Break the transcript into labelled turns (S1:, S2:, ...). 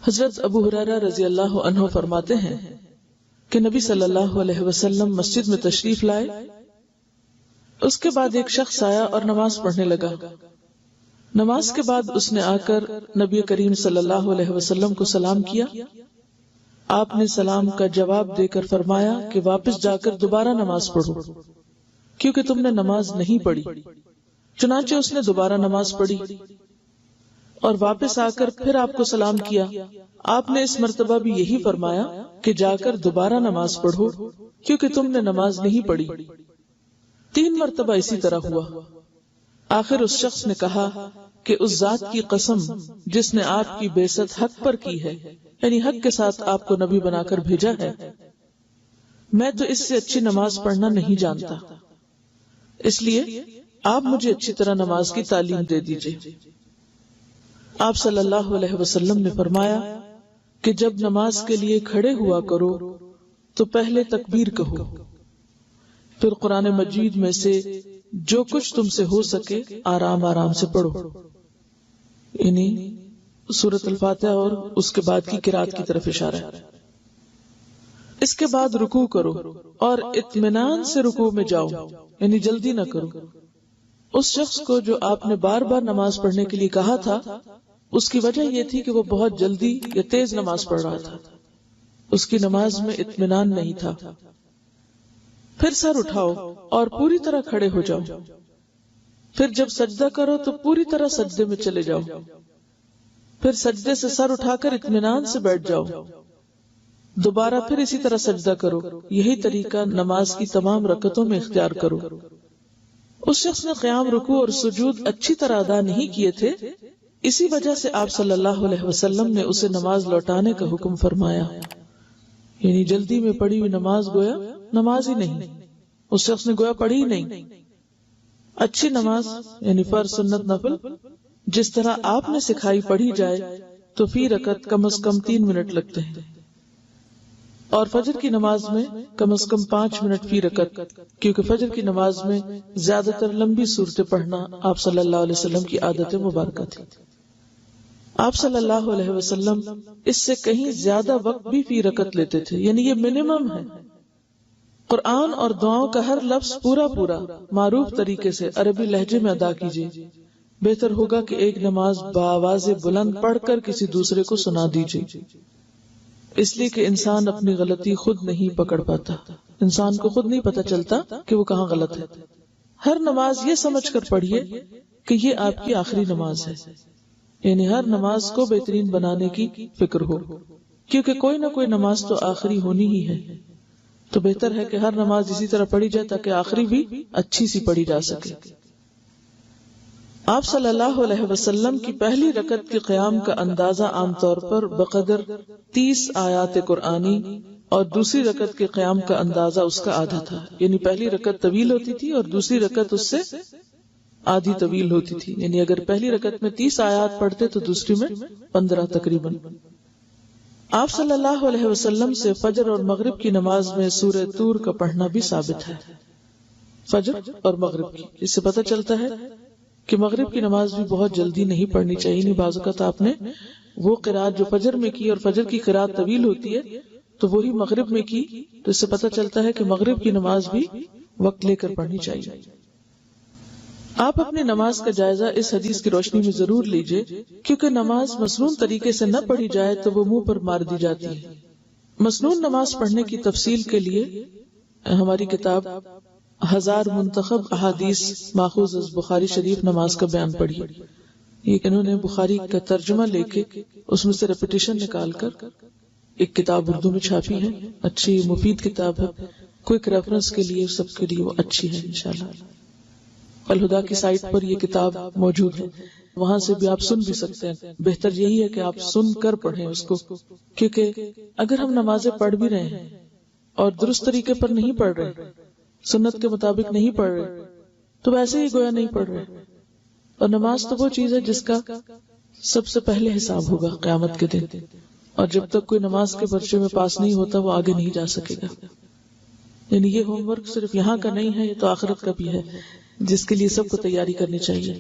S1: حضرت ابو ہریرہ رضی اللہ عنہ فرماتے ہیں کہ نبی صلی اللہ علیہ وسلم مسجد میں تشریف لائے، اس کے بعد ایک شخص آیا اور نماز پڑھنے لگا۔ نماز کے بعد اس نے آ کر نبی کریم صلی اللہ علیہ وسلم کو سلام کیا۔ آپ نے سلام کا جواب دے کر فرمایا کہ واپس جا کر دوبارہ نماز پڑھو، کیونکہ تم نے نماز نہیں پڑھی۔ چنانچہ اس نے دوبارہ نماز پڑھی اور واپس آ کر پھر آپ کو سلام کیا۔ آپ نے اس مرتبہ بھی یہی فرمایا کہ جا کر دوبارہ نماز پڑھو، کیونکہ تم نے نماز نہیں پڑھی۔ 3 مرتبہ اسی طرح ہوا۔ آخر اس شخص نے کہا کہ اس ذات کی قسم جس نے آپ کی بعثت حق پر کی ہے، یعنی حق کے ساتھ آپ کو نبی بنا کر بھیجا ہے، میں تو اس سے اچھی نماز پڑھنا نہیں جانتا، اس لیے آپ مجھے اچھی طرح نماز کی تعلیم دے دیجیے۔ آپ صلی اللہ علیہ وسلم نے فرمایا کہ جب نماز کے لیے کھڑے ہوا کرو تو پہلے تکبیر کہو، پھر قرآن مجید میں سے جو کچھ تم سے ہو سکے آرام آرام سے پڑھو، یعنی سورۃ الفاتحہ اور اس کے بعد کی قرات کی طرف اشارہ ہے۔ اس کے بعد رکوع کرو اور اطمینان سے رکوع میں جاؤ، یعنی جلدی نہ کرو۔ اس شخص کو جو آپ نے بار بار نماز پڑھنے کے لیے کہا تھا، اس کی وجہ یہ تھی کہ وہ بہت جلدی یا تیز نماز پڑھ رہا تھا، اس کی نماز میں اطمینان نہیں تھا۔ پھر سر اٹھاؤ اور پوری طرح کھڑے ہو جاؤ، پھر جب سجدہ کرو تو پوری طرح سجدے میں چلے جاؤ، پھر سجدے سے سر اٹھا کر اطمینان سے بیٹھ جاؤ، دوبارہ پھر اسی طرح سجدہ کرو۔ یہی طریقہ نماز کی تمام رکعتوں میں اختیار کرو۔ اس شخص نے قیام، رکوع اور سجود اچھی طرح ادا نہیں کیے تھے، اسی وجہ سے آپ صلی اللہ علیہ وسلم نے اسے نماز لوٹانے کا حکم فرمایا، یعنی جلدی میں پڑھی ہوئی نماز گویا نماز ہی نہیں، اس شخص نے گویا پڑھی ہی نہیں۔ اچھی نماز یعنی فرض، سنت، نفل جس طرح آپ نے سکھائی پڑھی جائے تو فی رکعت کم از کم 3 منٹ لگتے ہیں، اور فجر کی نماز میں کم از کم 5 منٹ فی رکعت، کیونکہ فجر کی نماز میں زیادہ تر لمبی صورتیں پڑھنا آپ صلی اللہ علیہ وسلم کی عادت مبارکہ تھی۔ آپ صلی اللہ علیہ وسلم اس سے کہیں زیادہ وقت بھی فی رکعت لیتے تھے، یعنی یہ منیمم ہے۔ قرآن اور دعاؤں کا ہر لفظ پورا معروف طریقے سے عربی لہجے میں ادا کیجیے۔ بہتر ہوگا کہ ایک نماز بآواز بلند پڑھ کر کسی دوسرے کو سنا دیجیے، اس لیے کہ انسان اپنی غلطی خود نہیں پکڑ پاتا، انسان کو خود نہیں پتا چلتا کہ وہ کہاں غلط ہے۔ ہر نماز یہ سمجھ کر پڑھیے کہ یہ آپ کی آخری نماز ہے، یعنی ہر نماز کو بہترین بنانے کی فکر ہو، کیونکہ کوئی نہ کوئی نماز تو آخری ہونی ہی ہے، تو بہتر ہے کہ ہر نماز اسی طرح پڑھی جائے تاکہ آخری بھی اچھی سی پڑھی جا سکے۔ آپ صلی اللہ علیہ وسلم کی پہلی رکعت کے قیام کا اندازہ عام طور پر بقدر 30 آیات قرآنی اور دوسری رکعت کے قیام کا اندازہ اس کا آدھا تھا، یعنی پہلی رکعت طویل ہوتی تھی اور دوسری رکعت اس سے آدھی طویل ہوتی تھی، یعنی اگر پہلی رکعت میں 30 آیات پڑھتے تو دوسری میں 15 تقریباً۔ آپ صلی اللہ علیہ وسلم سے فجر اور مغرب کی نماز میں سورہ طور کا پڑھنا بھی ثابت ہے، فجر اور مغرب کی۔ اس سے پتہ چلتا ہے کہ مغرب کی نماز بھی بہت جلدی نہیں پڑھنی چاہیے، نہیں بعض اوقات آپ نے وہ قرات جو فجر میں کی اور فجر کی قرات طویل ہوتی ہے تو وہی مغرب میں کی، تو اس سے پتہ چلتا ہے کہ مغرب کی نماز بھی وقت لے کر پڑھنی چاہیے۔ آپ اپنی نماز کا جائزہ اس حدیث کی روشنی میں ضرور لیجئے، کیونکہ نماز مسنون طریقے سے نہ پڑھی جائے تو وہ منہ پر مار دی جاتی ہے۔ مسنون نماز پڑھنے کی تفصیل کے لیے ہماری کتاب 1000 منتخب احادیث ماخوذ از بخاری شریف نماز کا بیان پڑھیے۔ یہ انہوں نے بخاری کا ترجمہ لے کے اس میں سے ریپیٹیشن نکال کر ایک کتاب اردو میں چھاپی ہے، اچھی مفید کتاب ہے، کوئک ریفرنس کے لیے سب کے لیے وہ اچھی ہے انشاءاللہ۔ الہدا کی سائٹ پر یہ کتاب موجود ہے، وہاں سے بھی آپ سن بھی سکتے ہیں۔ بہتر یہی ہے کہ آپ سن کر پڑھیں اس کو، کیونکہ اگر ہم نمازیں پڑھ بھی رہے ہیں اور درست طریقے پر نہیں پڑھ رہے، سنت کے مطابق نہیں پڑھ رہے، تو ویسے ہی گویا نہیں پڑھ رہے۔ اور نماز تو وہ چیز ہے جس کا سب سے پہلے حساب ہوگا قیامت کے دن، اور جب تک کوئی نماز کے پرچے میں پاس نہیں ہوتا وہ آگے نہیں جا سکے گا۔ یعنی یہ ہوم ورک صرف یہاں کا نہیں ہے، یہ تو آخرت کا بھی ہے، جس کے لیے سب کو تیاری کرنی چاہیے۔